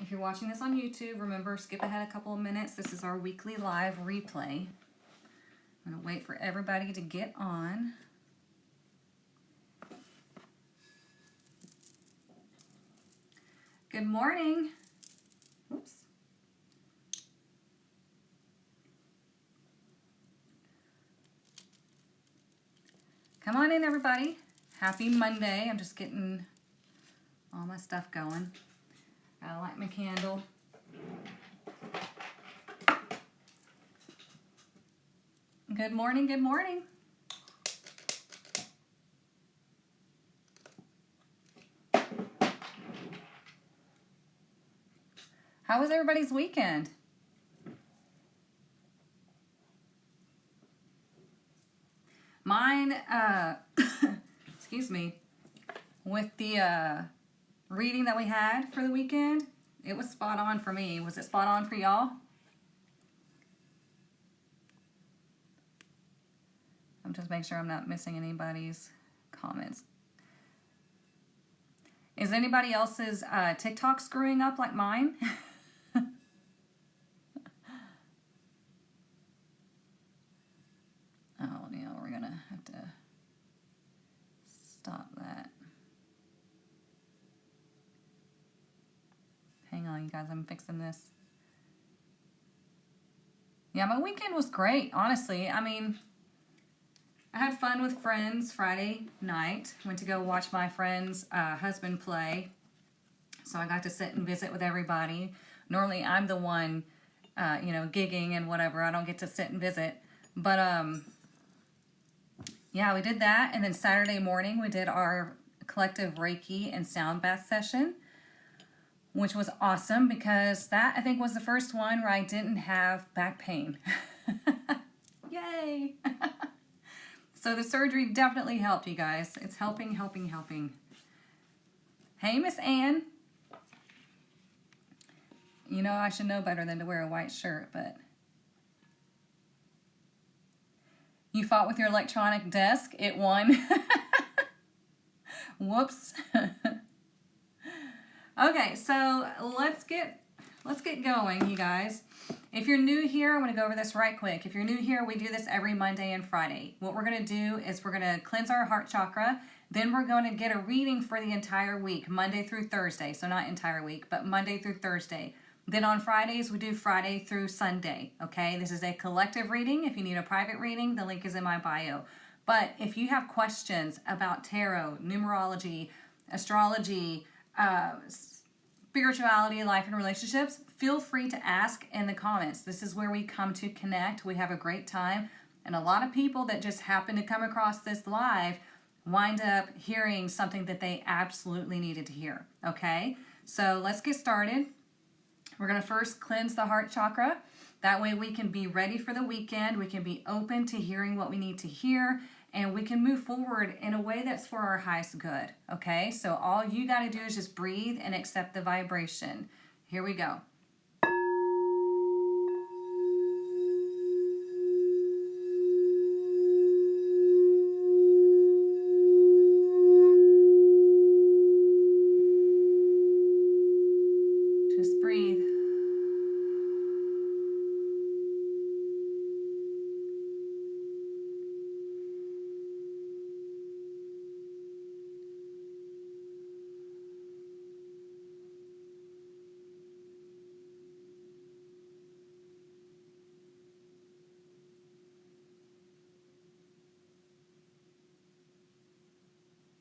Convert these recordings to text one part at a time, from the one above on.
If you're watching this on YouTube, remember, skip ahead a couple of minutes. This is our weekly live replay. I'm going to wait for everybody to get on. Good morning. Oops. Come on in, everybody. Happy Monday. I'm just getting all my stuff going. Gotta light my candle. Good morning, good morning. How was everybody's weekend? Mine, excuse me, with the reading that we had for the weekend, it was spot on for me. Was it spot on for y'all? I'm just making sure I'm not missing anybody's comments. Is anybody else's TikTok screwing up like mine? Oh, yeah, we're going to have to stop that. Hang on, you guys, I'm fixing this. Yeah, my weekend was great, honestly. I mean, I had fun with friends Friday night. Went to go watch my friend's husband play. So I got to sit and visit with everybody. Normally, I'm the one, gigging and whatever. I don't get to sit and visit. But, yeah, we did that. And then Saturday morning, we did our collective Reiki and sound bath session, which was awesome because that, I think, was the first one where I didn't have back pain. Yay! So the surgery definitely helped, you guys. It's helping. Hey, Miss Ann. You know, I should know better than to wear a white shirt, but... You fought with your electronic desk. It won. Whoops. Okay, so let's get going, you guys. If you're new here, I'm going to go over this right quick. If you're new here, we do this every Monday and Friday. What we're going to do is we're going to cleanse our heart chakra. Then we're going to get a reading for the entire week, Monday through Thursday. So not entire week, but Monday through Thursday. Then on Fridays, we do Friday through Sunday, okay? This is a collective reading. If you need a private reading, the link is in my bio. But if you have questions about tarot, numerology, astrology, spirituality, life, and relationships, feel free to ask in the comments. This is where we come to connect. We have a great time. And a lot of people that just happen to come across this live wind up hearing something that they absolutely needed to hear, okay? So let's get started. We're going to first cleanse the heart chakra. That way we can be ready for the weekend. We can be open to hearing what we need to hear. And we can move forward in a way that's for our highest good. Okay? So all you got to do is just breathe and accept the vibration. Here we go. Just breathe.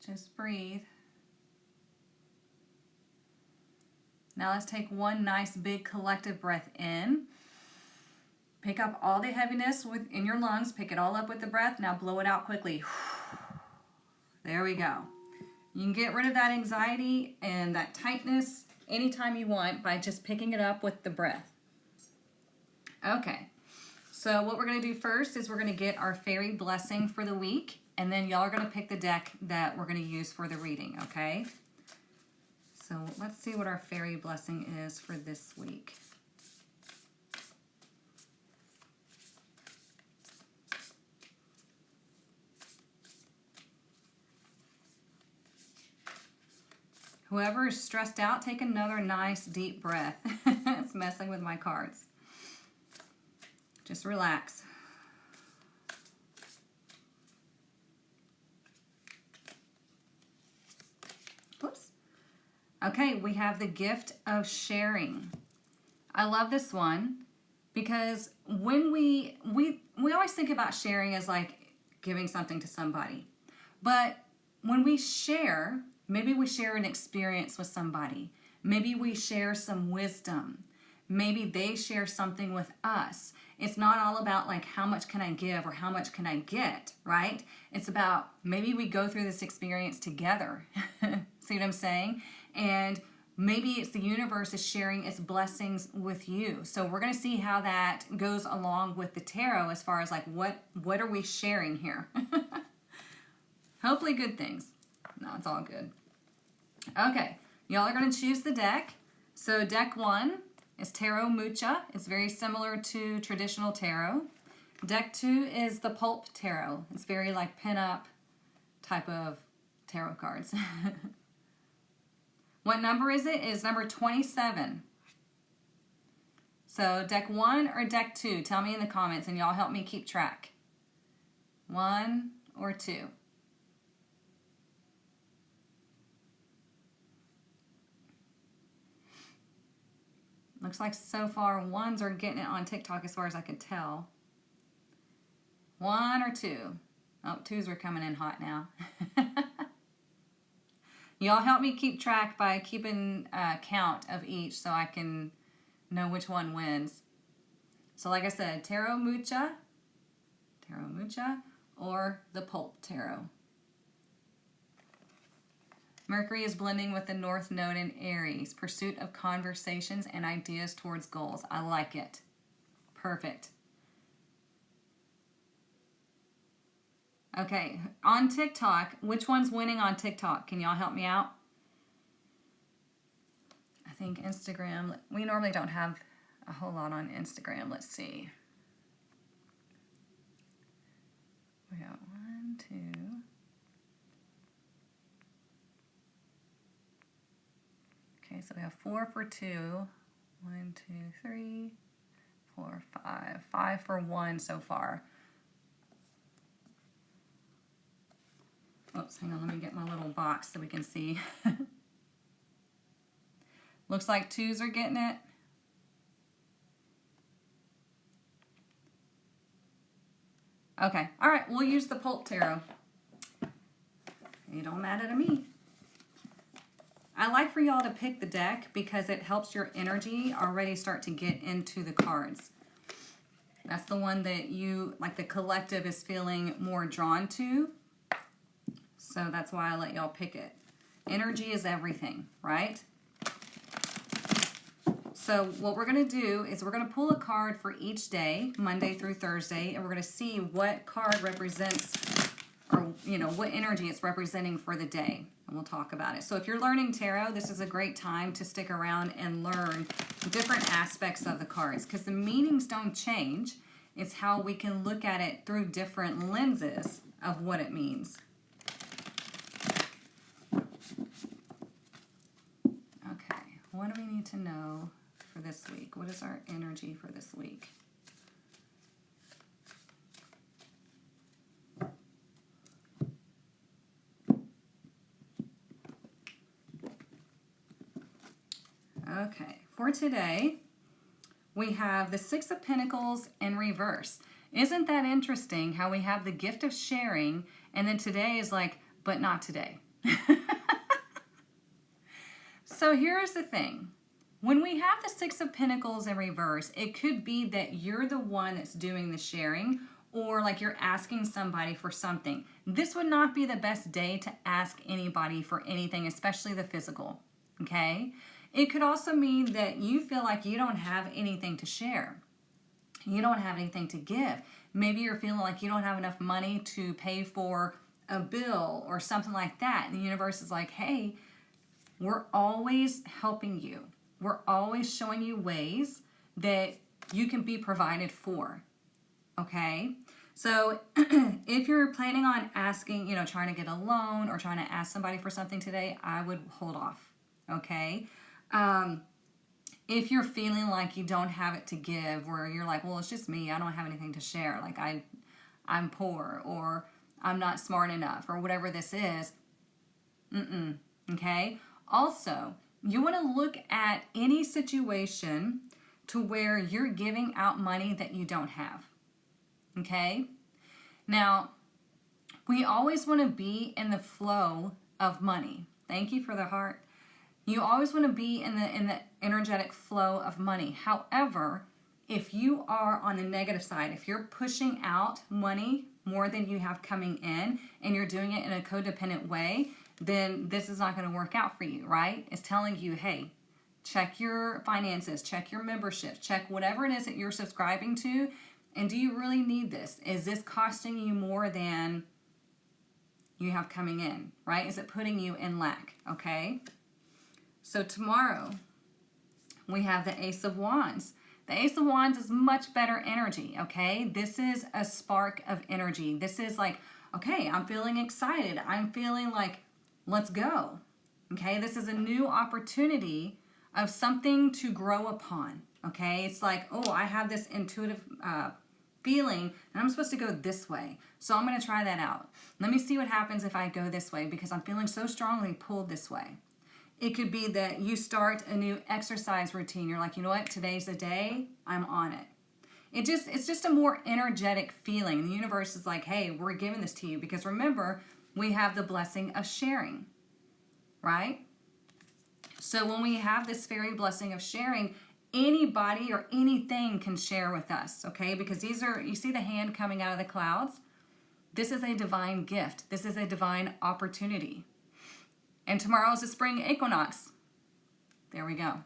Just breathe. Now let's take one nice big collective breath in. Pick up all the heaviness in your lungs. Pick it all up with the breath. Now blow it out quickly. There we go. You can get rid of that anxiety and that tightness anytime you want by just picking it up with the breath. Okay, so what we're going to do first is we're going to get our fairy blessing for the week, and then y'all are going to pick the deck that we're going to use for the reading, okay? So let's see what our fairy blessing is for this week. Whoever is stressed out, take another nice deep breath. It's messing with my cards. Just relax. Whoops. Okay, we have the gift of sharing. I love this one because when we always think about sharing as like giving something to somebody. But when we share, maybe we share an experience with somebody. Maybe we share some wisdom. Maybe they share something with us. It's not all about like how much can I give or how much can I get, right? It's about maybe we go through this experience together. See what I'm saying? And maybe it's the universe is sharing its blessings with you. So we're going to see how that goes along with the tarot as far as like what are we sharing here? Hopefully good things. No, it's all good. Okay, y'all are going to choose the deck. So deck 1 is Tarot Mucha. It's very similar to traditional tarot. Deck 2 is the Pulp Tarot. It's very like pin-up type of tarot cards. What number is it? It is number 27. So deck 1 or deck 2? Tell me in the comments and y'all help me keep track. 1 or 2? Looks like so far 1s are getting it on TikTok as far as I can tell. 1 or 2? Oh, 2s are coming in hot now. Y'all help me keep track by keeping count of each so I can know which one wins. So like I said, Tarot Mucha, or the Pulp Tarot. Mercury is blending with the North Node in Aries. Pursuit of conversations and ideas towards goals. I like it. Perfect. Okay, on TikTok, which one's winning on TikTok? Can y'all help me out? I think Instagram. We normally don't have a whole lot on Instagram. Let's see. We got 1, 2. Okay, so we have 4 for 2. 1, 2, 3, 4, 5. 5 for 1 so far. Oops, hang on, let me get my little box so we can see. Looks like 2s are getting it. Okay, all right, we'll use the Pulp Tarot. You don't matter to me. I like for y'all to pick the deck because it helps your energy already start to get into the cards. That's the one that you, like the collective is feeling more drawn to. So that's why I let y'all pick it. Energy is everything, right? So what we're going to do is we're going to pull a card for each day, Monday through Thursday, and we're going to see what card represents, or what energy it's representing for the day. And we'll talk about it. So if you're learning tarot, this is a great time to stick around and learn different aspects of the cards because the meanings don't change. It's how we can look at it through different lenses of what it means. Okay, what do we need to know for this week? What is our energy for this week? Okay, for today, we have the Six of Pentacles in reverse. Isn't that interesting how we have the gift of sharing, and then today is like, but not today. So here's the thing. When we have the Six of Pentacles in reverse, it could be that you're the one that's doing the sharing, or like you're asking somebody for something. This would not be the best day to ask anybody for anything, especially the physical, okay? It could also mean that you feel like you don't have anything to share. You don't have anything to give. Maybe you're feeling like you don't have enough money to pay for a bill or something like that. And the universe is like, hey, we're always helping you. We're always showing you ways that you can be provided for, okay? So if you're planning on asking, trying to get a loan or trying to ask somebody for something today, I would hold off. okay? If you're feeling like you don't have it to give, where you're like, well, it's just me, I don't have anything to share, like I'm poor, or I'm not smart enough, or whatever this is, okay? Also, you want to look at any situation to where you're giving out money that you don't have, okay? Now, we always want to be in the flow of money. Thank you for the heart. You always want to be in the energetic flow of money. However, if you are on the negative side, if you're pushing out money more than you have coming in, and you're doing it in a codependent way, then this is not going to work out for you, right? It's telling you, hey, check your finances, check your memberships, check whatever it is that you're subscribing to, and do you really need this? Is this costing you more than you have coming in, right? Is it putting you in lack, okay? So tomorrow, we have the Ace of Wands. The Ace of Wands is much better energy, okay? This is a spark of energy. This is like, okay, I'm feeling excited. I'm feeling like, let's go, okay? This is a new opportunity of something to grow upon, okay? It's like, oh, I have this intuitive feeling, and I'm supposed to go this way. So I'm going to try that out. Let me see what happens if I go this way, because I'm feeling so strongly pulled this way. It could be that you start a new exercise routine. You're like, you know what? Today's the day. I'm on it. It's just a more energetic feeling. The universe is like, hey, we're giving this to you, because remember, we have the blessing of sharing, right? So when we have this fairy blessing of sharing, anybody or anything can share with us, okay? Because these are, you see the hand coming out of the clouds? This is a divine gift. This is a divine opportunity. And tomorrow is the spring equinox. There we go.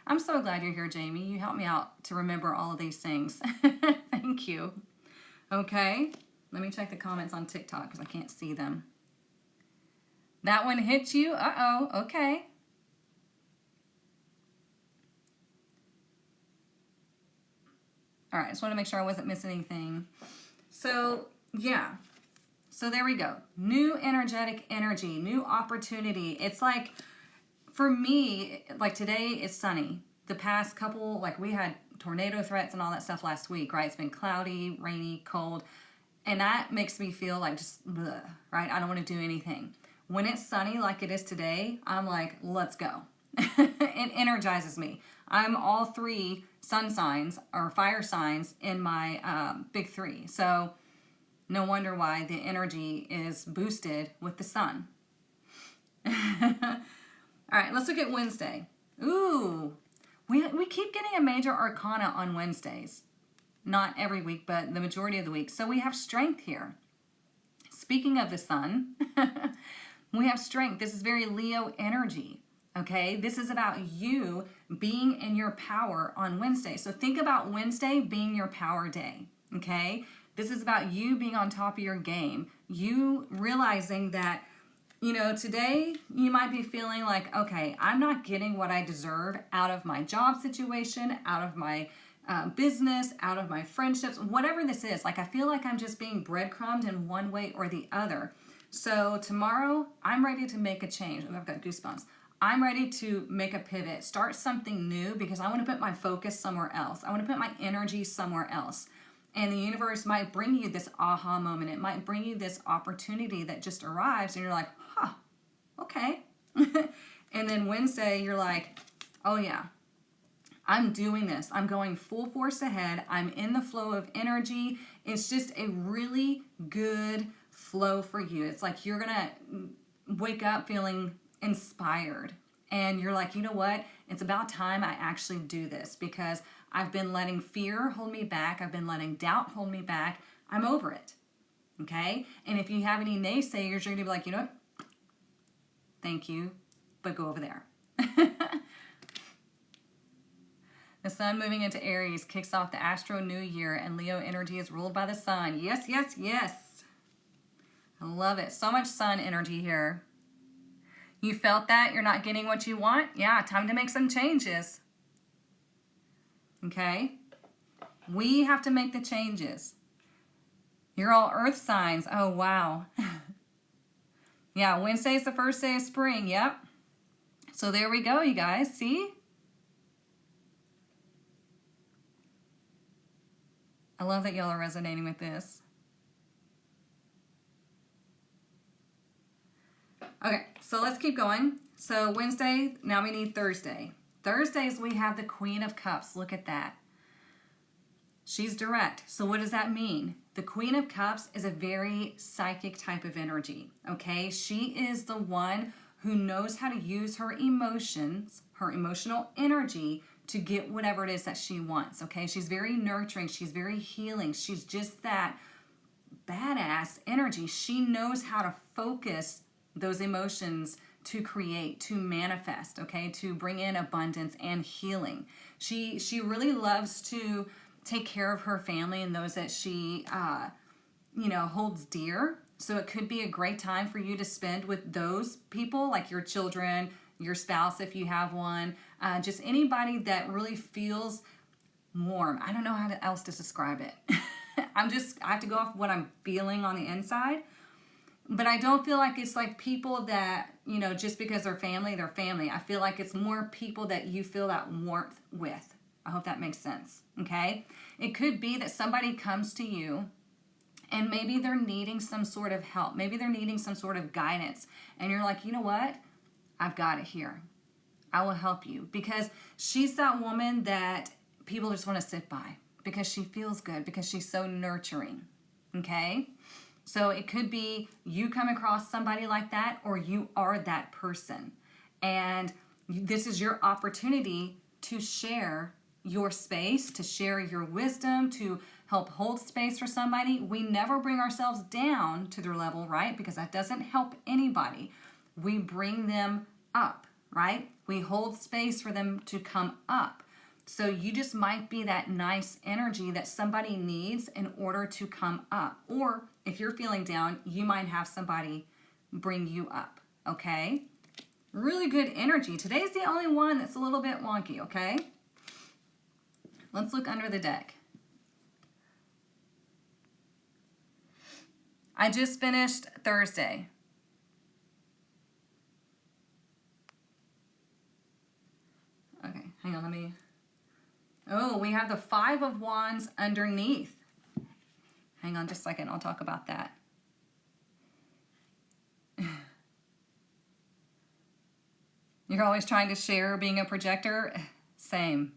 I'm so glad you're here, Jamie. You helped me out to remember all of these things. Thank you. Okay, let me check the comments on TikTok because I can't see them. That one hit you? Uh-oh, okay. All right, just want to make sure I wasn't missing anything. So, yeah. So there we go. New energetic energy, new opportunity. It's like, for me, like today is sunny. The past couple, like we had tornado threats and all that stuff last week, right? It's been cloudy, rainy, cold. And that makes me feel like just, bleh, right? I don't want to do anything. When it's sunny like it is today, I'm like, let's go. It energizes me. I'm all three sun signs or fire signs in my big three. So no wonder why the energy is boosted with the sun. All right, let's look at Wednesday. Ooh, we keep getting a major arcana on Wednesdays. Not every week, but the majority of the week. So we have strength here. Speaking of the sun, we have strength. This is very Leo energy, okay? This is about you being in your power on Wednesday. So think about Wednesday being your power day, okay? This is about you being on top of your game. You realizing that, you know, today you might be feeling like, okay, I'm not getting what I deserve out of my job situation, out of my business, out of my friendships, whatever this is. Like, I feel like I'm just being breadcrumbed in one way or the other. So tomorrow, I'm ready to make a change. I've got goosebumps. I'm ready to make a pivot, start something new, because I want to put my focus somewhere else. I want to put my energy somewhere else. And the universe might bring you this aha moment. It might bring you this opportunity that just arrives, and you're like, huh, okay. And then Wednesday, you're like, oh yeah, I'm doing this. I'm going full force ahead. I'm in the flow of energy. It's just a really good flow for you. It's like you're going to wake up feeling inspired. And you're like, you know what? It's about time I actually do this, because I've been letting fear hold me back. I've been letting doubt hold me back. I'm over it. Okay? And if you have any naysayers, you're going to be like, you know what? Thank you, but go over there. The sun moving into Aries kicks off the Astro New Year, and Leo energy is ruled by the sun. Yes, yes, yes. I love it. So much sun energy here. You felt that? You're not getting what you want? Yeah, time to make some changes. Okay? We have to make the changes. You're all earth signs. Oh, wow. Yeah, Wednesday is the first day of spring. Yep. So there we go, you guys. See? I love that y'all are resonating with this. Okay, so let's keep going. So Wednesday, now we need Thursday. Thursdays, we have the Queen of Cups. Look at that. She's direct. So what does that mean? The Queen of Cups is a very psychic type of energy, okay? She is the one who knows how to use her emotions, her emotional energy to get whatever it is that she wants, okay? She's very nurturing. She's very healing. She's just that badass energy. She knows how to focus those emotions to create, to manifest, okay? To bring in abundance and healing. She really loves to take care of her family and those that she, holds dear. So it could be a great time for you to spend with those people, like your children, your spouse if you have one, just anybody that really feels warm. I don't know how else to describe it. I have to go off what I'm feeling on the inside. But I don't feel like it's like people that, just because they're family, they're family. I feel like it's more people that you feel that warmth with. I hope that makes sense, okay? It could be that somebody comes to you and maybe they're needing some sort of help. Maybe they're needing some sort of guidance. And you're like, you know what? I've got it here. I will help you. Because she's that woman that people just want to sit by because she feels good, because she's so nurturing, okay? So it could be you come across somebody like that, or you are that person. And this is your opportunity to share your space, to share your wisdom, to help hold space for somebody. We never bring ourselves down to their level, right? Because that doesn't help anybody. We bring them up, right? We hold space for them to come up. So you just might be that nice energy that somebody needs in order to come up. Or if you're feeling down, you might have somebody bring you up, okay? Really good energy. Today's the only one that's a little bit wonky, okay? Let's look under the deck. I just finished Thursday. Okay, hang on, Oh, we have the Five of Wands underneath. Hang on just a second, I'll talk about that. You're always trying to share being a projector? Same.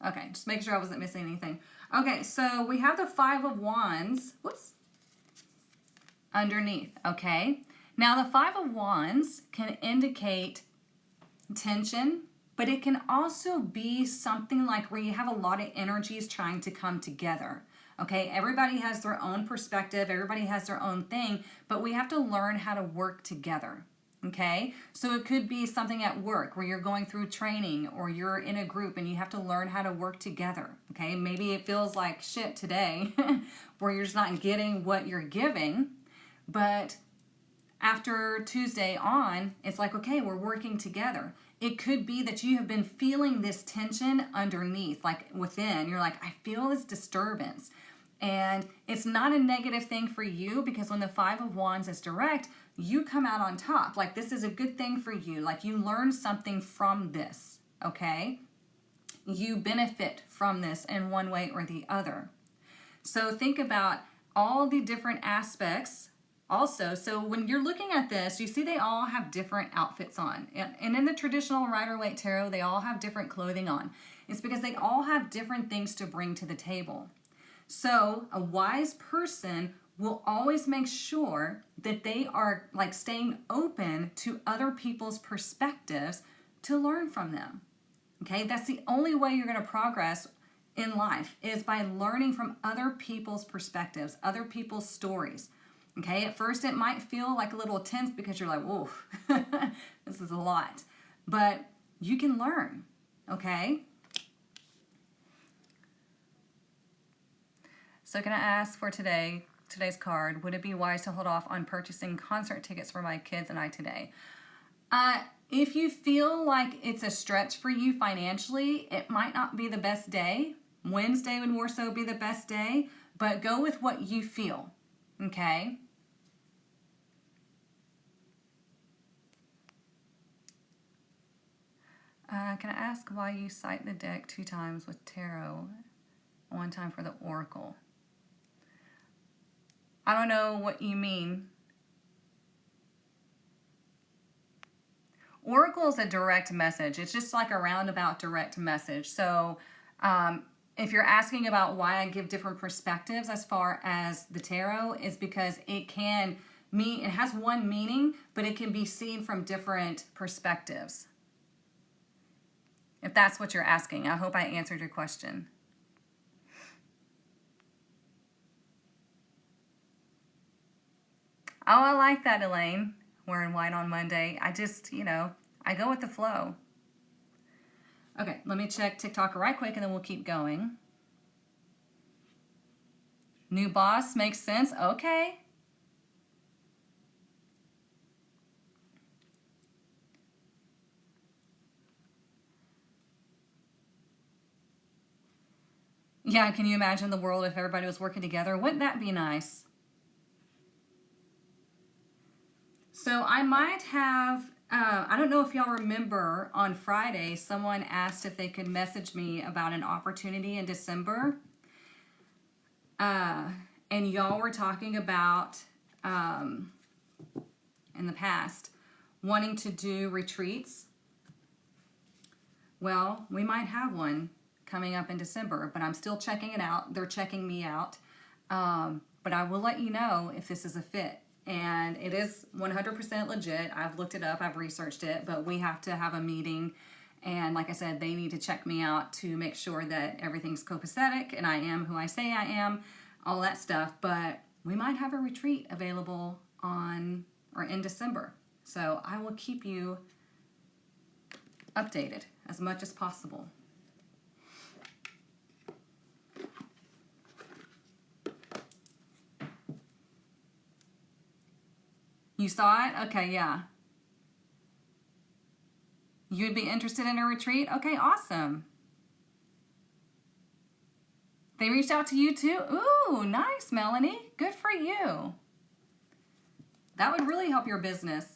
Okay, just make sure I wasn't missing anything. Okay, so we have the Five of Wands, underneath, okay? Now the Five of Wands can indicate tension, but it can also be something like where you have a lot of energies trying to come together. Okay, everybody has their own perspective, everybody has their own thing, but we have to learn how to work together. Okay, so it could be something at work where you're going through training, or you're in a group and you have to learn how to work together. Okay, maybe it feels like shit today where you're just not getting what you're giving, but after Tuesday on, it's like, okay, we're working together. It could be that you have been feeling this tension underneath, like within. You're like, I feel this disturbance. And it's not a negative thing for you, because when the Five of Wands is direct, you come out on top. Like, this is a good thing for you. Like, you learn something from this, okay? You benefit from this in one way or the other. So think about all the different aspects. Also, so when you're looking at this, you see they all have different outfits on. And in the traditional Rider-Waite Tarot, they all have different clothing on. It's because they all have different things to bring to the table. So a wise person will always make sure that they are like staying open to other people's perspectives to learn from them. Okay, that's the only way you're going to progress in life, is by learning from other people's perspectives, other people's stories. Okay, at first it might feel like a little tense because you're like, whoa, this is a lot. But you can learn, okay? So can I ask for today's card, would it be wise to hold off on purchasing concert tickets for my kids and I today? If you feel like it's a stretch for you financially, it might not be the best day. Wednesday would more so be the best day. but go with what you feel, okay? Can I ask why you cite the deck 2 times with tarot, 1 time for the oracle? I don't know what you mean. Oracle is a direct message. It's just like a roundabout direct message. So if you're asking about why I give different perspectives as far as the tarot, is because it can mean, it has one meaning, but it can be seen from different perspectives. If that's what you're asking. I hope I answered your question. Oh, I like that, Elaine. Wearing white on Monday. I just, I go with the flow. Okay, let me check TikTok right quick and then we'll keep going. New boss makes sense. Okay. Yeah, can you imagine the world if everybody was working together? Wouldn't that be nice? So I might have, I don't know if y'all remember on Friday, someone asked if they could message me about an opportunity in December. And y'all were talking about, in the past, wanting to do retreats. Well, we might have one coming up in December, but I'm still checking it out. They're checking me out. But I will let you know if this is a fit. And it is 100% legit. I've looked it up, I've researched it, but we have to have a meeting. And like I said, they need to check me out to make sure that everything's copacetic and I am who I say I am, all that stuff. But we might have a retreat available in December. So I will keep you updated as much as possible. You saw it? Okay, yeah. You'd be interested in a retreat? Okay, awesome. They reached out to you too? Ooh, nice, Melanie. Good for you. That would really help your business.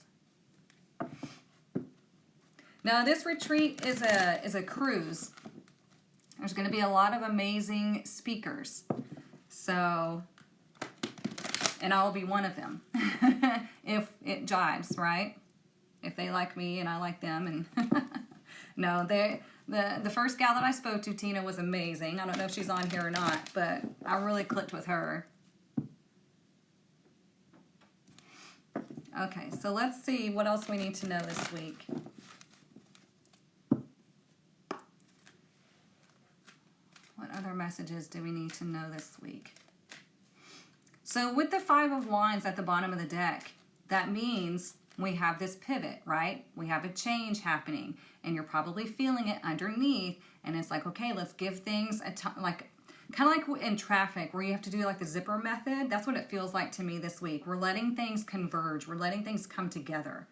Now, this retreat is a cruise. There's going to be a lot of amazing speakers. So, and I'll be one of them. If it jives, right? If they like me and I like them. And no, the first gal that I spoke to, Tina, was amazing. I don't know if she's on here or not, but I really clicked with her. Okay, so let's see what else we need to know this week. What other messages do we need to know this week? So with the 5 of Wands at the bottom of the deck, that means we have this pivot, right? We have a change happening, and you're probably feeling it underneath, and it's like, okay, let's give things a time, like, kind of like in traffic where you have to do like the zipper method. That's what it feels like to me this week. We're letting things converge. We're letting things come together.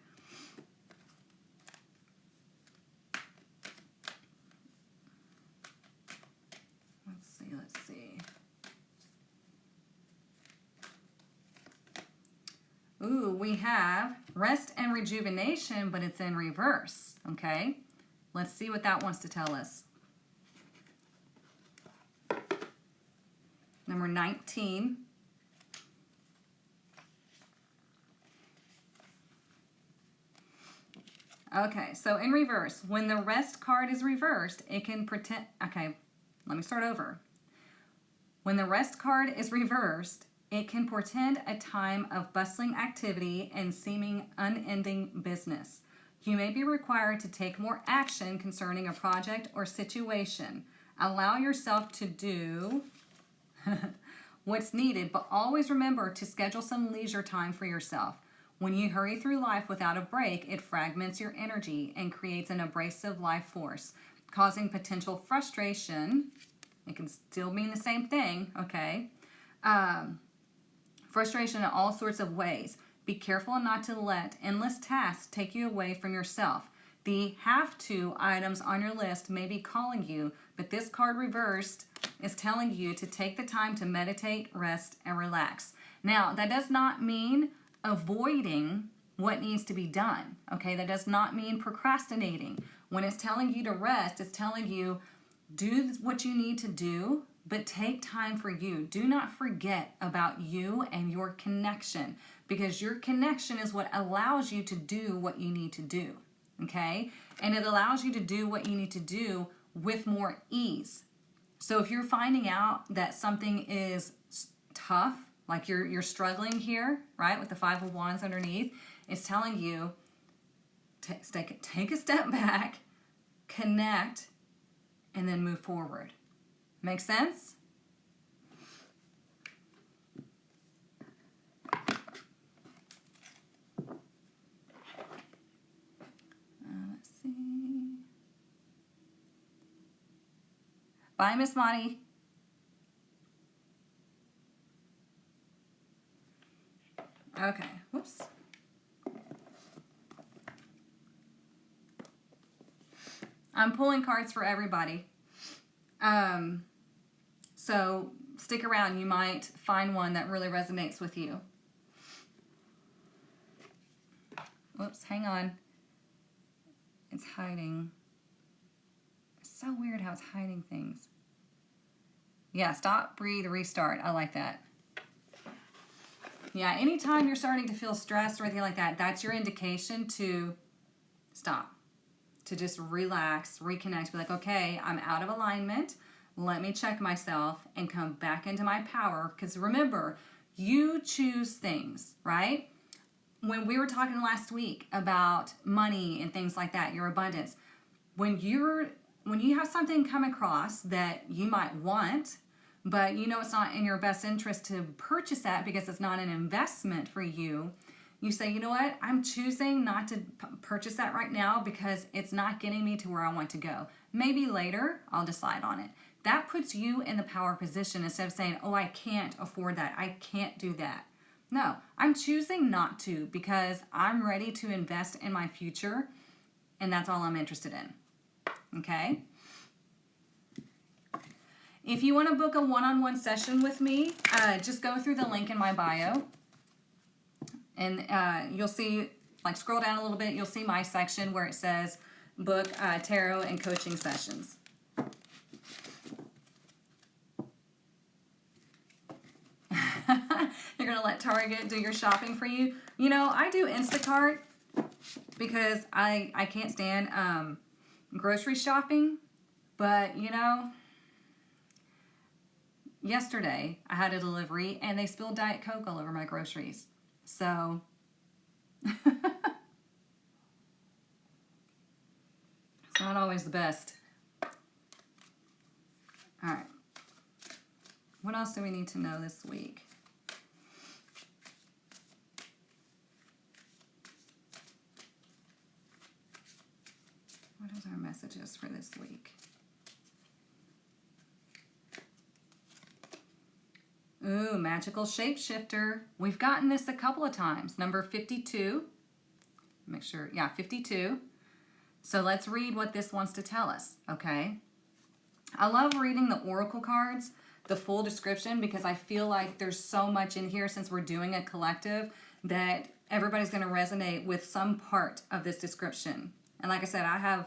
Let's see. Ooh, we have rest and rejuvenation, but it's in reverse, okay? Let's see what that wants to tell us. Number 19. Okay, so in reverse, when the rest card is reversed, it can pretend, okay, let me start over. When the rest card is reversed, it can portend a time of bustling activity and seeming unending business. You may be required to take more action concerning a project or situation. Allow yourself to do what's needed, but always remember to schedule some leisure time for yourself. When you hurry through life without a break, it fragments your energy and creates an abrasive life force, causing potential frustration. It can still mean the same thing, okay? Frustration in all sorts of ways. Be careful not to let endless tasks take you away from yourself. The have to items on your list may be calling you, but this card reversed is telling you to take the time to meditate, rest, and relax. Now, that does not mean avoiding what needs to be done, okay? That does not mean procrastinating. When it's telling you to rest, it's telling you do what you need to do, but take time for you. Do not forget about you and your connection, because your connection is what allows you to do what you need to do, okay? And it allows you to do what you need to do with more ease. So if you're finding out that something is tough, like you're struggling here, right, with the Five of Wands underneath, it's telling you take a step back, connect, and then move forward. Make sense? Let's see. Bye, Miss Monty. Okay, whoops. I'm pulling cards for everybody. So stick around. You might find one that really resonates with you. Whoops, hang on. It's hiding. It's so weird how it's hiding things. Yeah, stop, breathe, restart. I like that. Yeah, anytime you're starting to feel stressed or anything like that, that's your indication to stop, to just relax, reconnect, be like, okay, I'm out of alignment. Let me check myself and come back into my power. Because remember, you choose things, right? When we were talking last week about money and things like that, your abundance, when you have something come across that you might want, but you know it's not in your best interest to purchase that because it's not an investment for you, you say, you know what, I'm choosing not to purchase that right now because it's not getting me to where I want to go. Maybe later I'll decide on it. That puts you in the power position instead of saying, oh, I can't afford that. I can't do that. No, I'm choosing not to because I'm ready to invest in my future, and that's all I'm interested in. Okay? If you want to book a one-on-one session with me, just go through the link in my bio. And you'll see, like scroll down a little bit, you'll see my section where it says book tarot and coaching sessions. You're going to let Target do your shopping for you. You know, I do Instacart because I can't stand grocery shopping. But, you know, yesterday I had a delivery and they spilled Diet Coke all over my groceries. So, it's not always the best. All right. What else do we need to know this week? What is our messages for this week? Ooh, magical shapeshifter. We've gotten this a couple of times. Number 52. Make sure, yeah, 52. So let's read what this wants to tell us, okay? I love reading the oracle cards, the full description, because I feel like there's so much in here since we're doing a collective that everybody's going to resonate with some part of this description. And like I said, I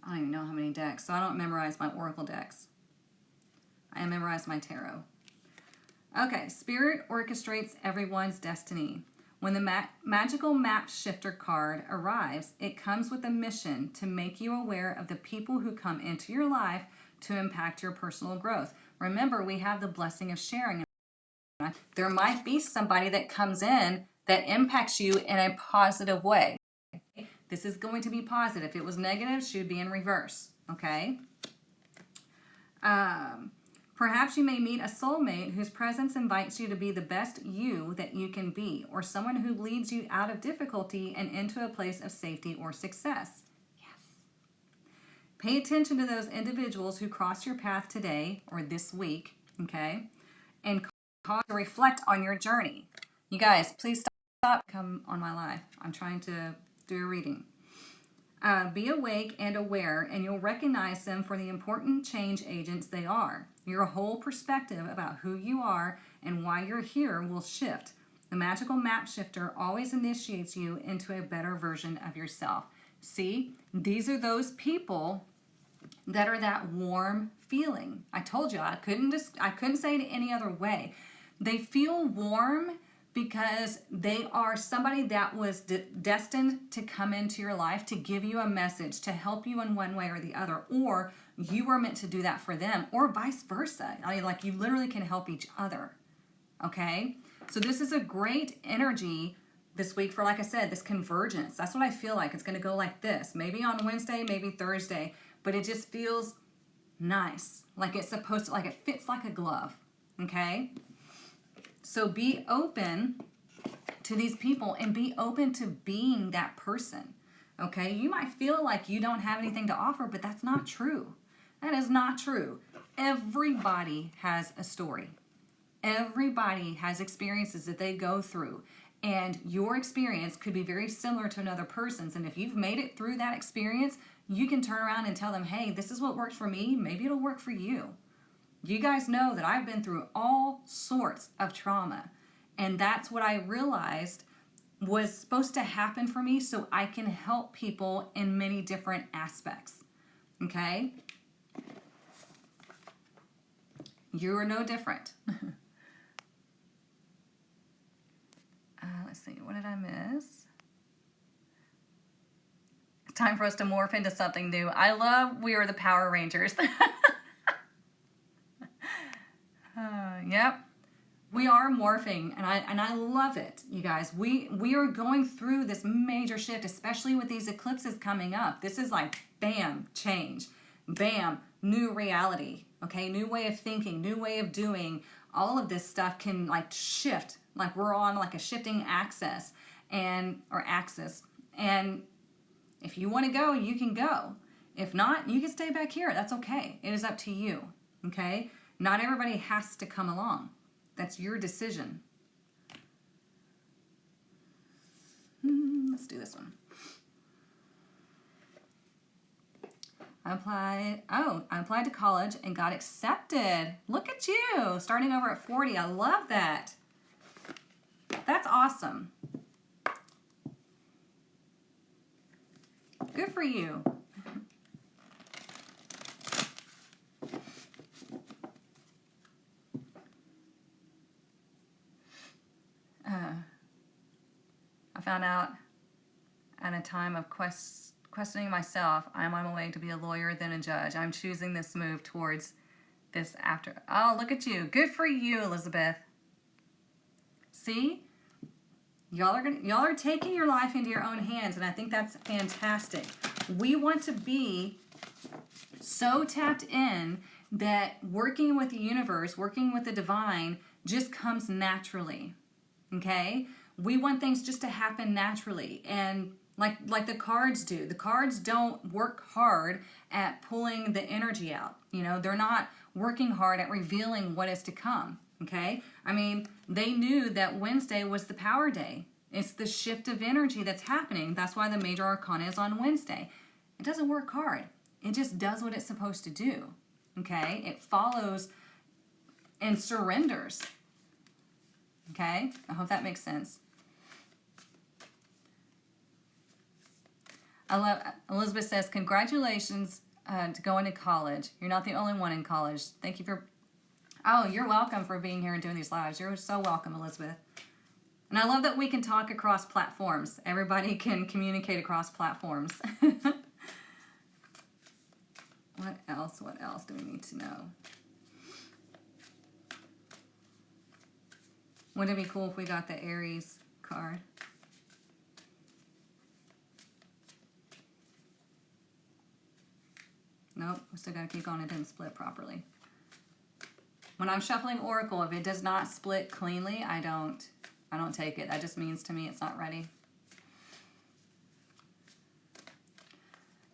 don't even know how many decks, so I don't memorize my oracle decks. I memorize my tarot. Okay, Spirit orchestrates everyone's destiny. When the magical map shifter card arrives, it comes with a mission to make you aware of the people who come into your life to impact your personal growth. Remember, we have the blessing of sharing. There might be somebody that comes in that impacts you in a positive way. This is going to be positive. If it was negative, she would be in reverse, okay? Perhaps you may meet a soulmate whose presence invites you to be the best you that you can be, or someone who leads you out of difficulty and into a place of safety or success. Yes. Pay attention to those individuals who cross your path today or this week, okay? And cause to reflect on your journey. You guys, please stop. Come on my live. I'm trying to do a reading. Be awake and aware, and you'll recognize them for the important change agents they are. Your whole perspective about who you are and why you're here will shift. The magical map shifter always initiates you into a better version of yourself. See, these are those people that are that warm feeling. I told you I couldn't say it any other way. They feel warm because they are somebody that was destined to come into your life to give you a message, to help you in one way or the other, or you were meant to do that for them, or vice versa. I mean, like, you literally can help each other. Okay? So this is a great energy this week for, like I said, this convergence. That's what I feel like. It's going to go like this. Maybe on Wednesday, maybe Thursday, but it just feels nice. Like it's supposed to, like it fits like a glove. Okay? So be open to these people and be open to being that person. Okay? You might feel like you don't have anything to offer, but that's not true. That is not true. Everybody has a story. Everybody has experiences that they go through, and your experience could be very similar to another person's. And if you've made it through that experience, you can turn around and tell them, hey, this is what worked for me. Maybe it'll work for you. You guys know that I've been through all sorts of trauma, and that's what I realized was supposed to happen for me so I can help people in many different aspects. Okay? You are no different. Let's see, what did I miss? It's time for us to morph into something new. I love We Are the Power Rangers. Yep. We are morphing, and I love it, you guys. We are going through this major shift, especially with these eclipses coming up. This is like, bam, change. Bam, new reality. Okay, new way of thinking, new way of doing. All of this stuff can like shift. Like we're on like a shifting axis or axis. And if you want to go, you can go. If not, you can stay back here. That's okay. It is up to you. Okay? Not everybody has to come along. That's your decision. Let's do this one. I applied to college and got accepted. Look at you, starting over at 40. I love that. That's awesome. Good for you. I found out at a time of questioning myself, I'm on my way to be a lawyer, then a judge. I'm choosing this move towards this after. Oh, look at you. Good for you, Elizabeth. See? Y'all are taking your life into your own hands, and I think that's fantastic. We want to be so tapped in that working with the universe, working with the divine, just comes naturally. Okay? We want things just to happen naturally, and like the cards do. The cards don't work hard at pulling the energy out. You know, they're not working hard at revealing what is to come. Okay? I mean, they knew that Wednesday was the power day. It's the shift of energy that's happening. That's why the major arcana is on Wednesday. It doesn't work hard. It just does what it's supposed to do. Okay? It follows and surrenders. Okay? I hope that makes sense. I love, Elizabeth says, congratulations to going to college. You're not the only one in college. Thank you for, oh, you're welcome for being here and doing these lives. You're so welcome, Elizabeth. And I love that we can talk across platforms. Everybody can communicate across platforms. What else do we need to know? Wouldn't it be cool if we got the Aries card? Nope, we still got to keep going. It didn't split properly. When I'm shuffling Oracle, if it does not split cleanly, I don't take it. That just means to me it's not ready.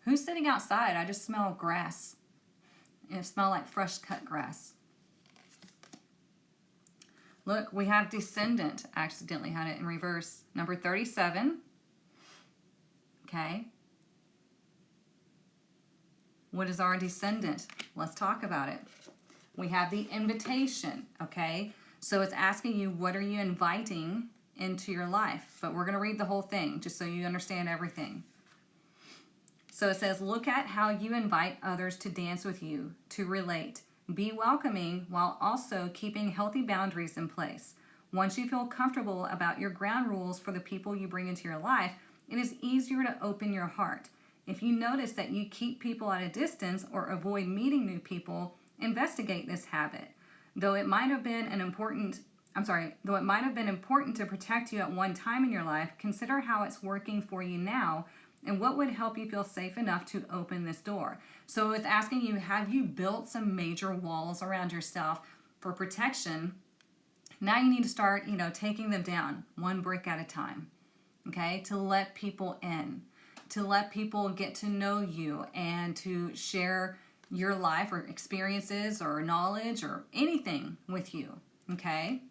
Who's sitting outside? I just smell grass. It smells like fresh cut grass. Look, we have Descendant. I accidentally had it in reverse. Number 37. Okay. What is our descendant? Let's talk about it. We have the invitation, okay? So it's asking you, what are you inviting into your life? But we're going to read the whole thing just so you understand everything. So it says, look at how you invite others to dance with you, to relate. Be welcoming while also keeping healthy boundaries in place. Once you feel comfortable about your ground rules for the people you bring into your life, it is easier to open your heart. If you notice that you keep people at a distance or avoid meeting new people, investigate this habit. Though it might have been important to protect you at one time in your life, consider how it's working for you now and what would help you feel safe enough to open this door. So it's asking you, have you built some major walls around yourself for protection? Now you need to start, taking them down one brick at a time, okay, to let people in, to let people get to know you and to share your life or experiences or knowledge or anything with you, okay?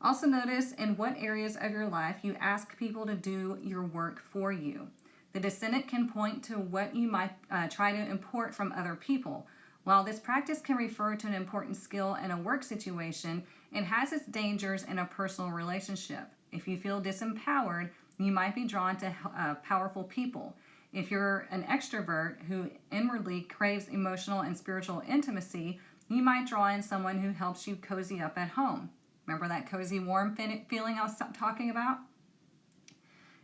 Also notice in what areas of your life you ask people to do your work for you. The descendant can point to what you might try to import from other people. While this practice can refer to an important skill in a work situation, it has its dangers in a personal relationship. If you feel disempowered, you might be drawn to powerful people. If you're an extrovert who inwardly craves emotional and spiritual intimacy, you might draw in someone who helps you cozy up at home. Remember that cozy, warm feeling I was talking about?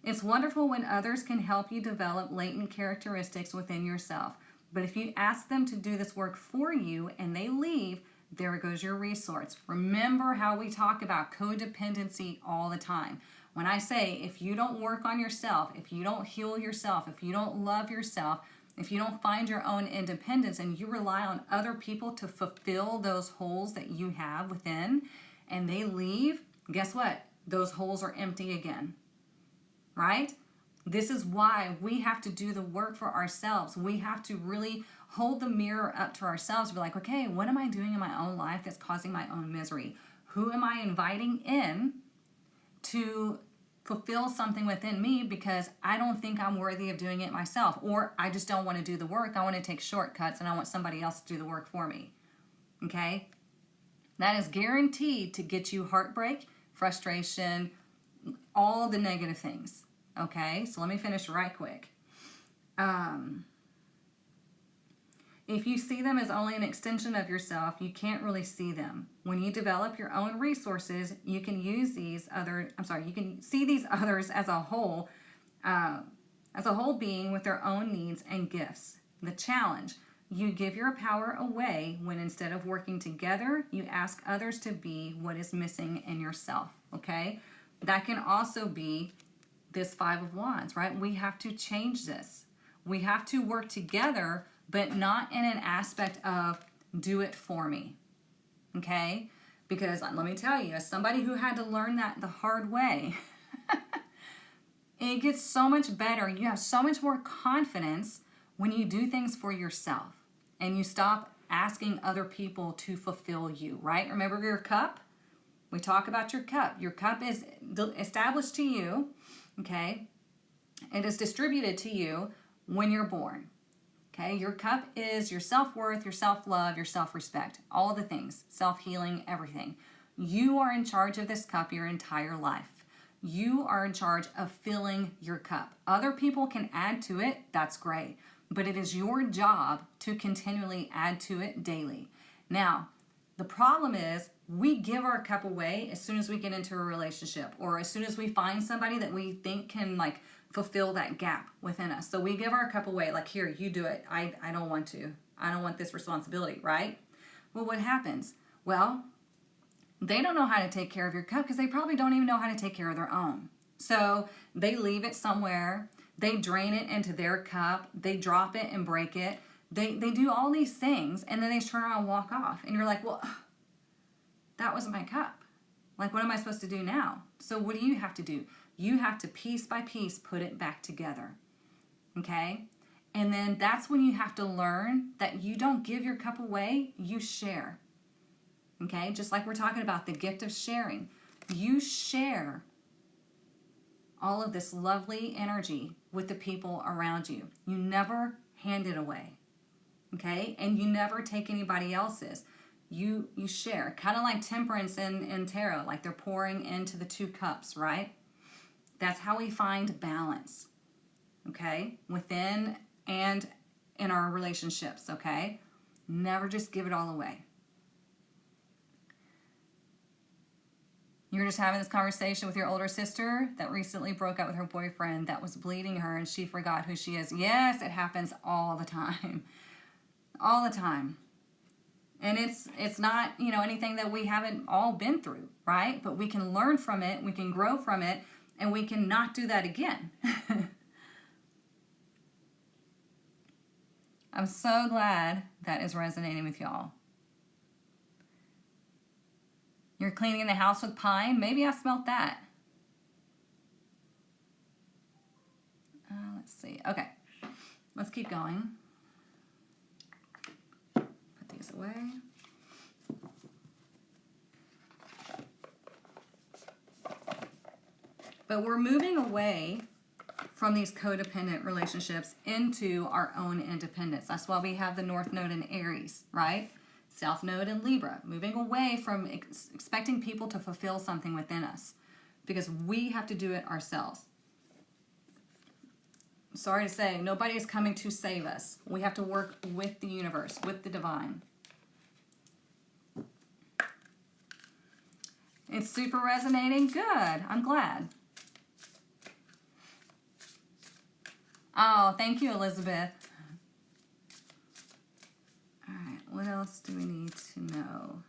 It's wonderful when others can help you develop latent characteristics within yourself. But if you ask them to do this work for you and they leave, there goes your resource. Remember how we talk about codependency all the time. When I say, if you don't work on yourself, if you don't heal yourself, if you don't love yourself, if you don't find your own independence and you rely on other people to fulfill those holes that you have within, and they leave, guess what? Those holes are empty again, right? This is why we have to do the work for ourselves. We have to really hold the mirror up to ourselves. We're like, okay, what am I doing in my own life that's causing my own misery? Who am I inviting in to fulfill something within me because I don't think I'm worthy of doing it myself, or I just don't want to do the work. I want to take shortcuts and I want somebody else to do the work for me, okay? That is guaranteed to get you heartbreak, frustration, all the negative things. Okay, so let me finish right quick. If you see them as only an extension of yourself, you can't really see them. When you develop your own resources, you can use you can see these others as a whole being with their own needs and gifts. The challenge: you give your power away when instead of working together, you ask others to be what is missing in yourself, okay? That can also be this Five of Wands, right? We have to change this. We have to work together, but not in an aspect of do it for me, okay? Because let me tell you, as somebody who had to learn that the hard way, it gets so much better. You have so much more confidence when you do things for yourself and you stop asking other people to fulfill you, right? Remember your cup? We talk about your cup. Your cup is established to you, okay? It is distributed to you when you're born, okay? Your cup is your self-worth, your self-love, your self-respect, all the things, self-healing, everything. You are in charge of this cup your entire life. You are in charge of filling your cup. Other people can add to it, that's great. But it is your job to continually add to it daily. Now, the problem is we give our cup away as soon as we get into a relationship or as soon as we find somebody that we think can fulfill that gap within us. So we give our cup away, here, you do it. I don't want to. I don't want this responsibility, right? Well, what happens? Well, they don't know how to take care of your cup because they probably don't even know how to take care of their own. So they leave it somewhere. They drain it into their cup. They drop it and break it. They do all these things, and then they turn around and walk off. And you're like, well, that was my cup. What am I supposed to do now? So what do you have to do? You have to, piece by piece, put it back together. Okay? And then that's when you have to learn that you don't give your cup away, you share. Okay? Just like we're talking about the gift of sharing. You share all of this lovely energy with the people around you. You never hand it away, okay? And you never take anybody else's. You share, kind of like temperance in tarot, like they're pouring into the 2 cups, right? That's how we find balance, okay? Within and in our relationships, okay? Never just give it all away. You're just having this conversation with your older sister that recently broke up with her boyfriend that was bleeding her and she forgot who she is. Yes, it happens all the time. All the time. And it's not, anything that we haven't all been through, right? But we can learn from it, we can grow from it, and we can not do that again. I'm so glad that is resonating with y'all. You're cleaning the house with pine? Maybe I smelt that. Let's see. Okay. Let's keep going. Put these away. But we're moving away from these codependent relationships into our own independence. That's why we have the North Node in Aries, right? South Node in Libra, moving away from expecting people to fulfill something within us because we have to do it ourselves. Sorry to say, nobody is coming to save us. We have to work with the universe, with the divine. It's super resonating. Good. I'm glad. Oh, thank you, Elizabeth. All right, what else do we need to know?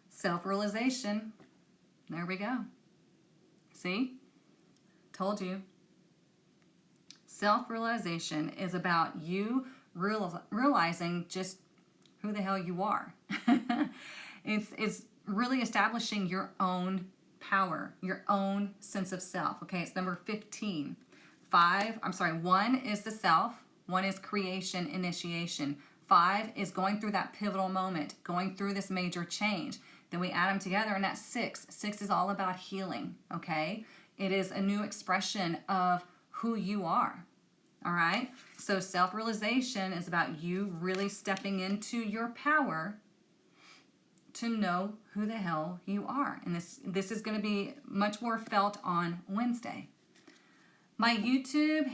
Self-realization. There we go. See? Told you. Self-realization is about you realizing just who the hell you are. It's really establishing your own power, your own sense of self. Okay, it's number 15. 1 is the self. 1 is creation, initiation. 5 is going through that pivotal moment, going through this major change. Then we add them together and that's 6. 6 is all about healing, okay? It is a new expression of who you are, all right? So self-realization is about you really stepping into your power to know who the hell you are. And this is going to be much more felt on Wednesday. My YouTube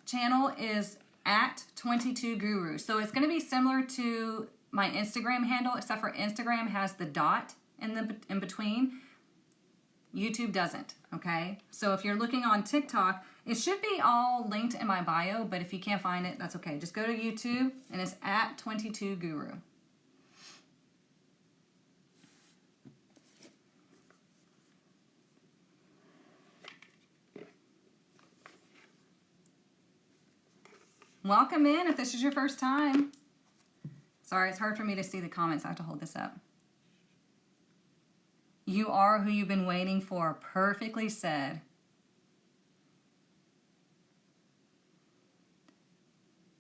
channel is at 22guru. So it's going to be similar to my Instagram handle, except for Instagram has the dot in between. YouTube doesn't, okay? So if you're looking on TikTok, it should be all linked in my bio, but if you can't find it, that's okay. Just go to YouTube and it's at 22guru. Welcome in if this is your first time. Sorry, it's hard for me to see the comments. I have to hold this up. You are who you've been waiting for. Perfectly said.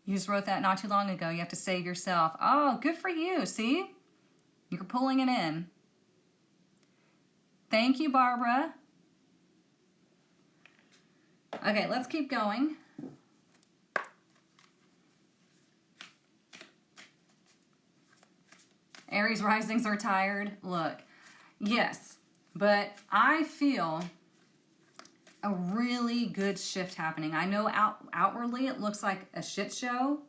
You just wrote that not too long ago. You have to save yourself. Oh, good for you. See? You're pulling it in. Thank you, Barbara. Okay, let's keep going. Aries risings are tired. Look, yes, but I feel a really good shift happening. I know outwardly it looks like a shit show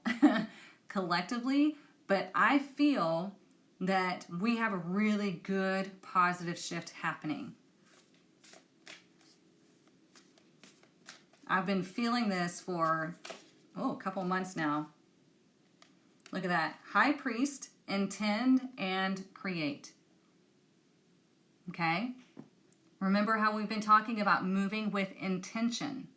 collectively, but I feel that we have a really good positive shift happening. I've been feeling this for, a couple months now. Look at that. High Priest, intend and create. Okay? Remember how we've been talking about moving with intention.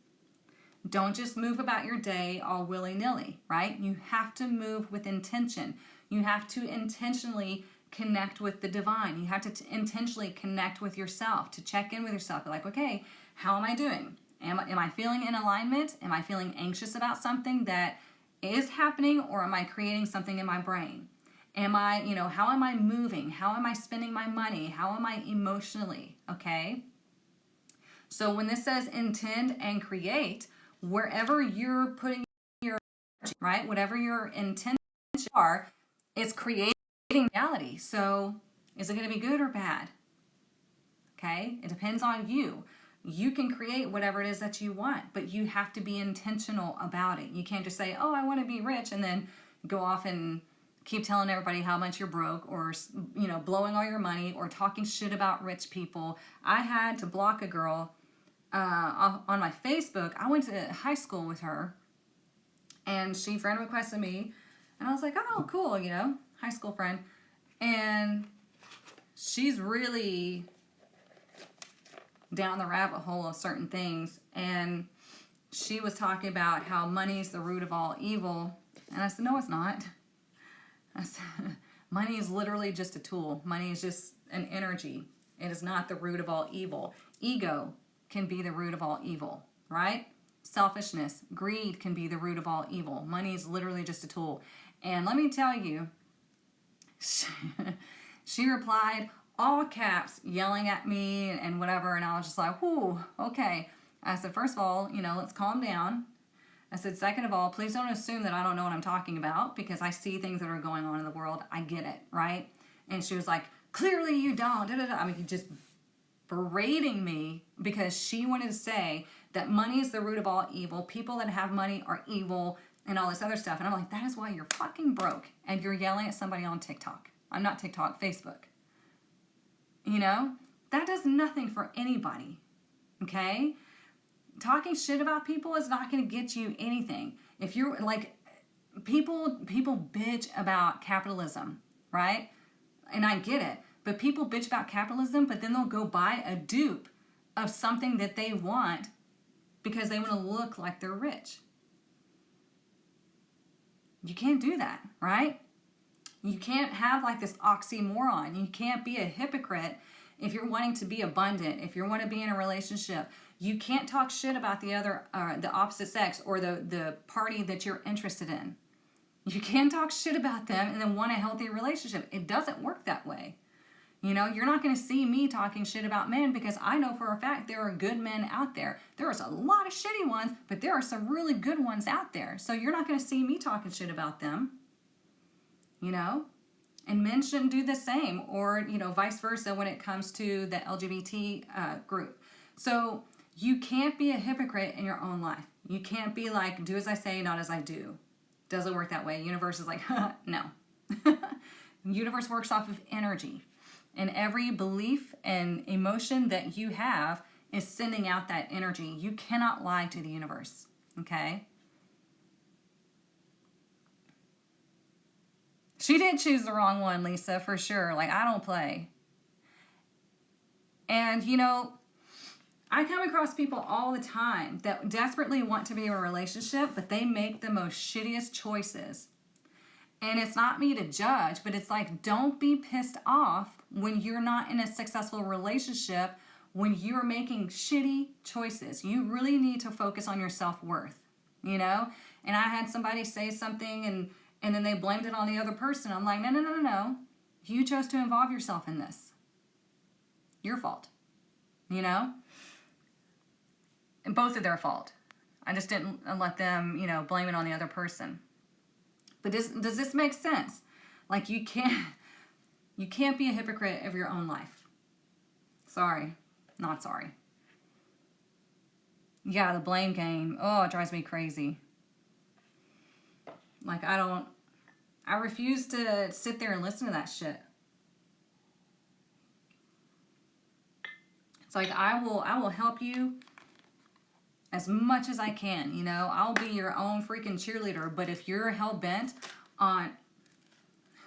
Don't just move about your day all willy-nilly, right? You have to move with intention. You have to intentionally connect with the divine. You have to intentionally connect with yourself, to check in with yourself. Be like, okay, how am I doing? Am I feeling in alignment? Am I feeling anxious about something that is happening, or am I creating something in my brain? Am I, how am I moving? How am I spending my money? How am I emotionally? Okay. So when this says intend and create, wherever you're putting your, right, whatever your intentions are, it's creating reality. So is it going to be good or bad? Okay. It depends on you. You can create whatever it is that you want, but you have to be intentional about it. You can't just say, oh, I want to be rich, and then go off and keep telling everybody how much you're broke, or, blowing all your money, or talking shit about rich people. I had to block a girl on my Facebook. I went to high school with her, and she friend requested me, and I was like, oh, cool, high school friend. And she's really down the rabbit hole of certain things, and she was talking about how money is the root of all evil, and I said, no, it's not. I said, money is literally just a tool. Money is just an energy. It is not the root of all evil. Ego can be the root of all evil, right? Selfishness, greed can be the root of all evil. Money is literally just a tool. And let me tell you, she replied, all caps, yelling at me and whatever, and I was just like, whoo, okay. I said, first of all, let's calm down. I said, second of all, please don't assume that I don't know what I'm talking about, because I see things that are going on in the world. I get it, right? And she was like, clearly you don't. Da, da, da. I mean, just berating me because she wanted to say that money is the root of all evil. People that have money are evil and all this other stuff. And I'm like, that is why you're fucking broke and you're yelling at somebody on TikTok. I'm not TikTok, Facebook. That does nothing for anybody, okay? Talking shit about people is not going to get you anything. If you're like, people bitch about capitalism, right? And I get it, but people bitch about capitalism, but then they'll go buy a dupe of something that they want because they want to look like they're rich. You can't do that, right? You can't have like this oxymoron. You can't be a hypocrite if you're wanting to be abundant, if you want to be in a relationship. You can't talk shit about the opposite sex or the party that you're interested in. You can't talk shit about them and then want a healthy relationship. It doesn't work that way. You're not going to see me talking shit about men, because I know for a fact there are good men out there. There is a lot of shitty ones, but there are some really good ones out there. So you're not going to see me talking shit about them. And men shouldn't do the same, or, vice versa when it comes to the LGBT group. So you can't be a hypocrite in your own life. You can't be like, do as I say, not as I do. Doesn't work that way. Universe is like, no. Universe works off of energy. And every belief and emotion that you have is sending out that energy. You cannot lie to the universe, okay? She did choose the wrong one, Lisa, for sure. Like, I don't play. And, I come across people all the time that desperately want to be in a relationship, but they make the most shittiest choices. And it's not me to judge, but it's like, don't be pissed off when you're not in a successful relationship, when you're making shitty choices. You really need to focus on your self-worth, And I had somebody say something and then they blamed it on the other person. I'm like, no. You chose to involve yourself in this. Your fault. And both of their fault. I just didn't let them, blame it on the other person. But does this make sense? Like, you can't be a hypocrite of your own life. Sorry. Not sorry. Yeah, the blame game. Oh, it drives me crazy. Like, I refuse to sit there and listen to that shit. It's like, I will help you as much as I can, I'll be your own freaking cheerleader. But if you're hell-bent on,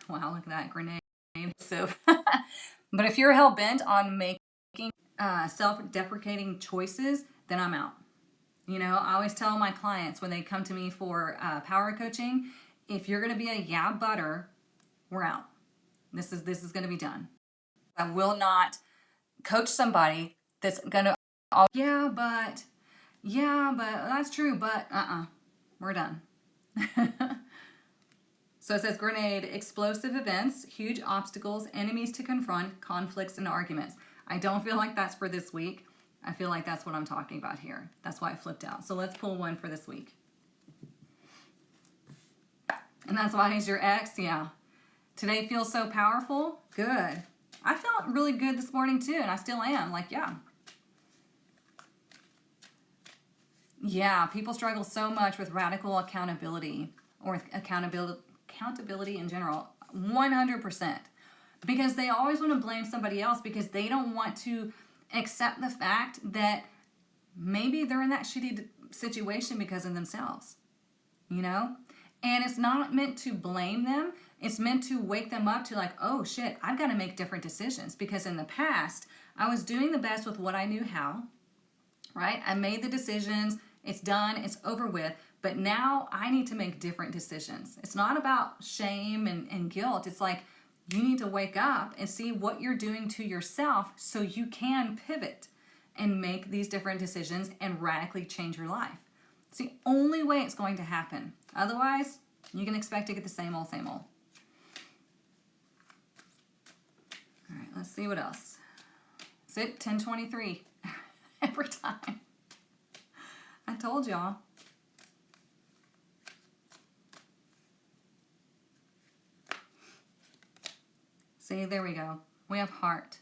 wow, look at that grenade. So, but if you're hell-bent on making self-deprecating choices, then I'm out. I always tell my clients when they come to me for power coaching, if you're going to be a yeah butter, we're out. This is going to be done. I will not coach somebody that's going to, yeah, but that's true, but we're done. So it says grenade, explosive events, huge obstacles, enemies to confront, conflicts, and arguments. I don't feel like that's for this week. I feel like that's what I'm talking about here. That's why I flipped out. So let's pull one for this week. And that's why he's your ex. Yeah. Today feels so powerful. Good. I felt really good this morning too, and I still am. Like, yeah. Yeah, people struggle so much with radical accountability or accountability in general. 100%. Because they always want to blame somebody else because they don't want to accept the fact that maybe they're in that shitty situation because of themselves. You know? And it's not meant to blame them. It's meant to wake them up to like, oh shit, I've got to make different decisions. Because in the past, I was doing the best with what I knew how. Right? I made the decisions. It's done. It's over with. But now I need to make different decisions. It's not about shame and guilt. It's like you need to wake up and see what you're doing to yourself so you can pivot and make these different decisions and radically change your life. It's the only way it's going to happen. Otherwise, you can expect to get the same old, same old. All right, let's see what else. Sit 1023 every time. I told y'all. See, there we go. We have heart.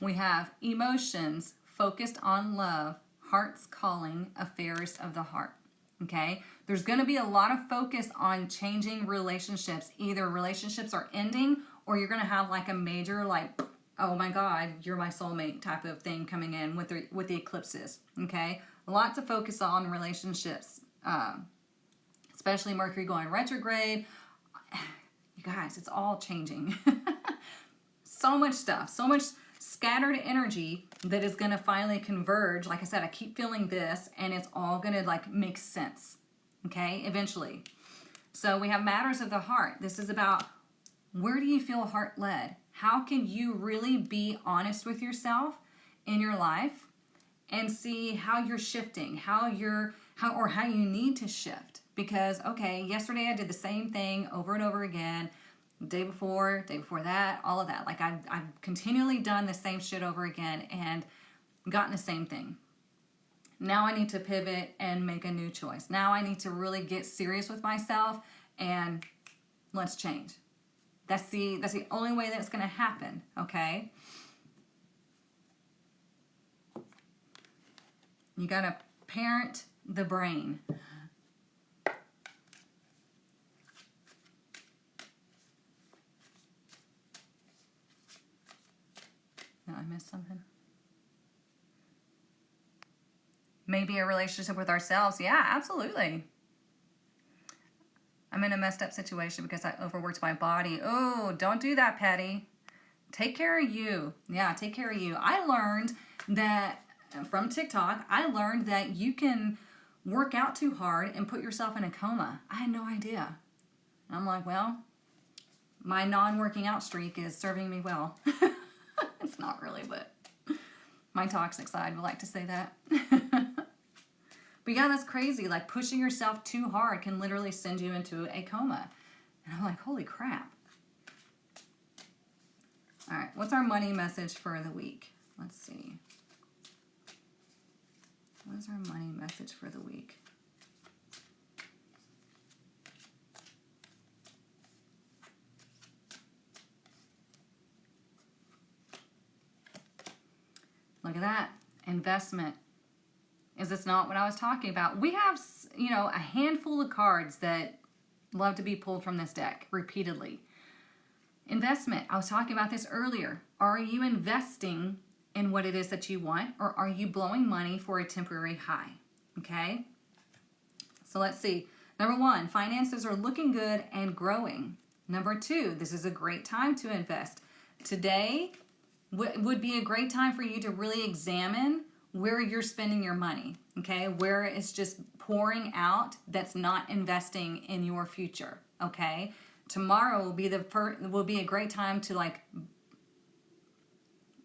We have emotions focused on love, heart's calling, affairs of the heart. Okay? There's going to be a lot of focus on changing relationships. Either relationships are ending or you're going to have like a major like, oh my God, you're my soulmate type of thing coming in with the eclipses. Okay? Lots of focus on relationships, especially Mercury going retrograde. You guys, it's all changing. So much stuff, so much scattered energy that is going to finally converge. Like I said, I keep feeling this and it's all going to like make sense. Okay, eventually. So we have matters of the heart. This is about where do you feel heart led? How can you really be honest with yourself in your life and see how you're shifting, how you need to shift? Because, okay, yesterday I did the same thing over and over again. Day before that, all of that. Like I've continually done the same shit over again and gotten the same thing. Now I need to pivot and make a new choice. Now I need to really get serious with myself and let's change. That's the only way that it's going to happen, okay? You got to parent the brain. No, I missed something. Maybe a relationship with ourselves. Yeah, absolutely. I'm in a messed up situation because I overworked my body. Oh, don't do that, Patty. Take care of you. Yeah, take care of you. I learned that from TikTok, I learned that you can work out too hard and put yourself in a coma. I had no idea. And I'm like, well, my non-working out streak is serving me well. It's not really, but my toxic side would like to say that. But yeah, that's crazy. Like pushing yourself too hard can literally send you into a coma. And I'm like, holy crap. All right, what's our money message for the week? Let's see. What is our money message for the week? Look at that. Investment. Is this not what I was talking about? We have, a handful of cards that love to be pulled from this deck repeatedly. Investment. I was talking about this earlier. Are you investing in what it is that you want, or are you blowing money for a temporary high? Okay? So let's see. Number 1, finances are looking good and growing. Number 2, this is a great time to invest. Today would be a great time for you to really examine where you're spending your money, okay? Where it's just pouring out that's not investing in your future, okay? Tomorrow will be a great time to like,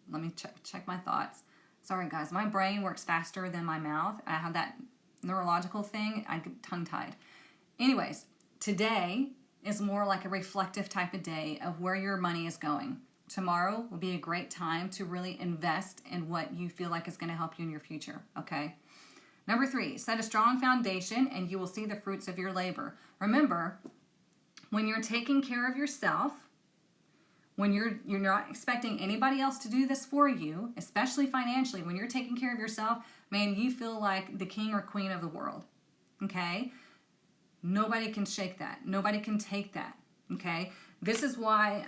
let me check my thoughts. Sorry guys, my brain works faster than my mouth. I have that neurological thing. I get tongue-tied. Anyways, Today is more like a reflective type of day of where your money is going. Tomorrow will be a great time to really invest in what you feel like is going to help you in your future, okay? Number 3, set a strong foundation and you will see the fruits of your labor. Remember, when you're taking care of yourself, when you're not expecting anybody else to do this for you, especially financially, when you're taking care of yourself, man, you feel like the king or queen of the world, okay? Nobody can shake that. Nobody can take that, okay? This is why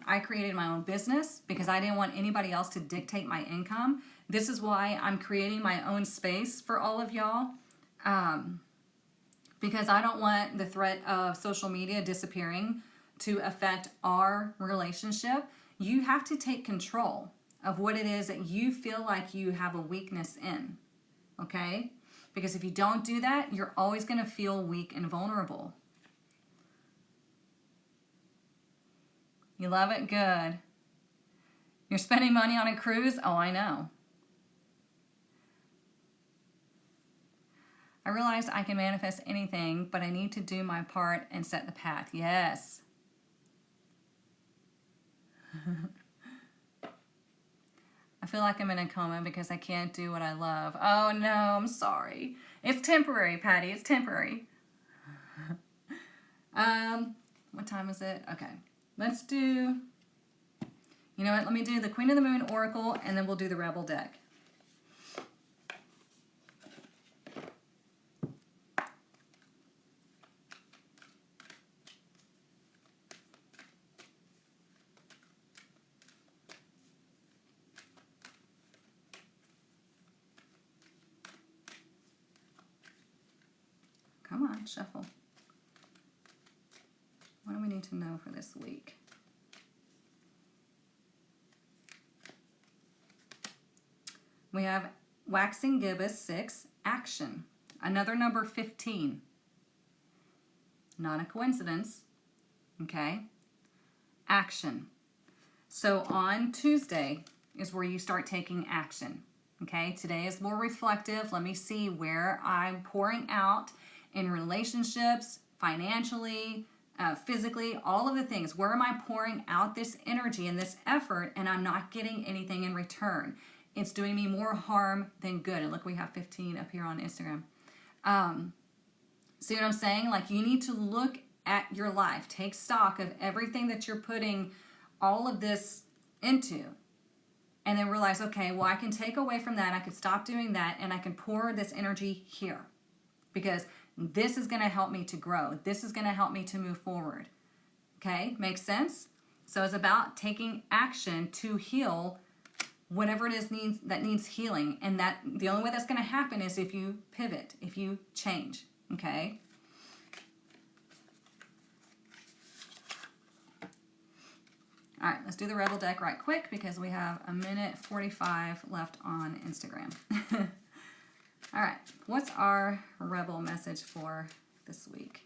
I created my own business, because I didn't want anybody else to dictate my income. This is why I'm creating my own space for all of y'all, because I don't want the threat of social media disappearing to affect our relationship. You have to take control of what it is that you feel like you have a weakness in, okay? Because if you don't do that, you're always going to feel weak and vulnerable. You love it? Good. You're spending money on a cruise? Oh, I know. I realized I can manifest anything, but I need to do my part and set the path. Yes. I feel like I'm in a coma because I can't do what I love. Oh no, I'm sorry. It's temporary, Patty. It's temporary. What time is it? Okay. Let's do, you know what? Let me do the Queen of the Moon Oracle and then we'll do the Rebel deck. Come on, shuffle. What do we need to know for this week? We have Waxing Gibbous 6, action. Another number 15. Not a coincidence. Okay? Action. So on Tuesday is where you start taking action. Okay? Today is more reflective. Let me see where I'm pouring out in relationships, financially, physically, all of the things. Where am I pouring out this energy and this effort and I'm not getting anything in return? It's doing me more harm than good. And look, we have 15 up here on Instagram. See what I'm saying? Like, you need to look at your life. Take stock of everything that you're putting all of this into. And then realize, okay, well, I can take away from that. I can stop doing that. And I can pour this energy here. Because this is going to help me to grow. This is going to help me to move forward. Okay? Makes sense? So it's about taking action to heal whatever it is that needs healing. And that the only way that's going to happen is if you pivot, if you change. Okay? All right, let's do the Rebel deck right quick because we have 1:45 left on Instagram. All right, what's our Rebel message for this week?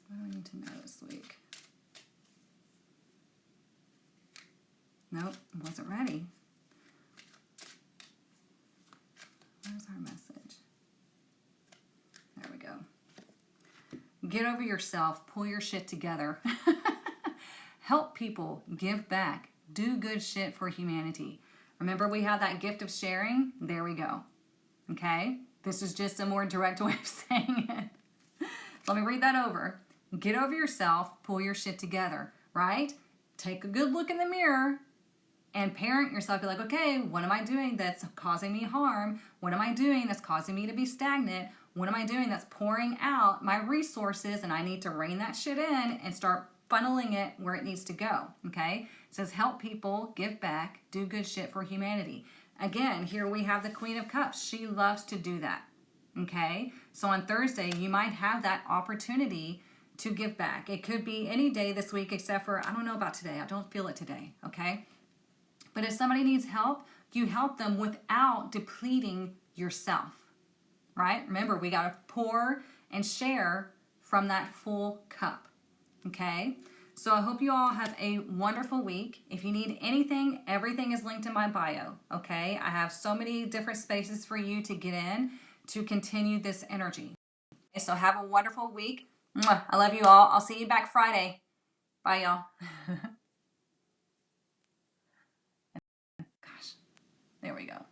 What do I need to know this week? Nope, wasn't ready. Where's our message? There we go. Get over yourself. Pull your shit together. Help people. Give back. Do good shit for humanity. Remember, we have that gift of sharing? There we go. Okay? This is just a more direct way of saying it. Let me read that over. Get over yourself. Pull your shit together. Right? Take a good look in the mirror and parent yourself. Be like, okay, what am I doing that's causing me harm? What am I doing that's causing me to be stagnant? What am I doing that's pouring out my resources and I need to rein that shit in and start funneling it where it needs to go, okay? It says help people, give back, do good shit for humanity. Again, here we have the Queen of Cups. She loves to do that, okay? So on Thursday, you might have that opportunity to give back. It could be any day this week except for, I don't know about today. I don't feel it today, okay? But if somebody needs help, you help them without depleting yourself, right? Remember, we got to pour and share from that full cup, okay? So I hope you all have a wonderful week. If you need anything, everything is linked in my bio, okay? I have so many different spaces for you to get in to continue this energy. Okay, so have a wonderful week. Mwah. I love you all. I'll see you back Friday. Bye, y'all. Gosh, there we go.